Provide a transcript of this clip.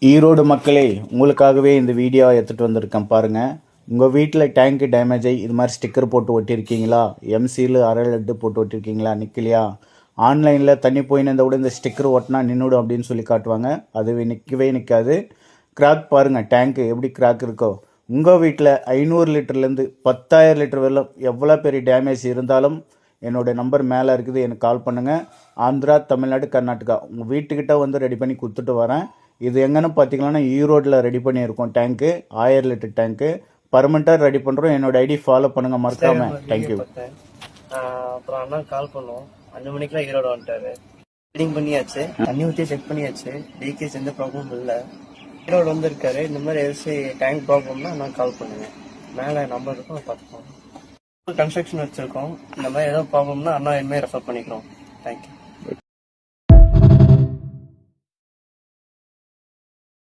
ஈரோடு மக்களே, உங்களுக்காகவே இந்த வீடியோ எடுத்துகிட்டு வந்திருக்கேன் பாருங்கள். உங்கள் வீட்டில் டேங்க்கு டேமேஜ் ஆகி இது மாதிரி ஸ்டிக்கர் போட்டு ஒட்டியிருக்கீங்களா? எம்சியில் அரை லட்டு போட்டு ஒட்டியிருக்கீங்களா? நிற்கலையா? ஆன்லைனில் தண்ணி போயின்னு கூட இந்த ஸ்டிக்கர் ஒட்டினா நின்றுடும் அப்படின்னு சொல்லி காட்டுவாங்க. அது நிற்கவே நிற்காது. கிராக் பாருங்கள், டேங்க்கு எப்படி கிராக் இருக்கோ. உங்கள் வீட்டில் 500 லிட்டர்லேருந்து 10,000 லிட்டர் வரலாம் எவ்வளோ பெரிய டேமேஜ் இருந்தாலும் என்னோடய நம்பர் மேலே இருக்குது, எனக்கு கால் பண்ணுங்கள். ஆந்திரா, தமிழ்நாடு, கர்நாடகா உங்கள் வீட்டுக்கிட்ட வந்து ரெடி பண்ணி கொடுத்துட்டு வரேன். இது எங்கன்னு பார்த்தீங்கன்னா ஈரோட்டில் ரெடி பண்ணியிருக்கோம். டேங்க்கு 1000 லிட்டர் டேங்க்கு பர்மனெண்ட்டாக ரெடி பண்ணுறோம். என்னோட ஐடி ஃபாலோ பண்ணுங்கள் மறக்காம. தேங்க்யூ. அப்புறம் அண்ணா கால் பண்ணோம். 5 மணிக்கெல்லாம் ஈரோடு வந்துட்டாரு. ஃபிட்டிங் பண்ணியாச்சு, தண்ணி ஊற்றி செக் பண்ணியாச்சு, லீக்கேஜ் எந்த ப்ராப்ளமும் இல்லை. ஈரோடு வந்திருக்காரு. இந்த மாதிரி ஏதாச்சும் டேங்க் ப்ராப்ளம்னா நான் கால் பண்ணுங்க. மேலே நம்பர் இருக்கும், பார்த்துக்கோங்க. கன்ஸ்ட்ரக்ஷன் வச்சிருக்கோம். இந்த மாதிரி ஏதோ ப்ராப்ளம்னா அண்ணா இனிமேல் ரெஃபர் பண்ணிக்கிறோம். தேங்க்யூ.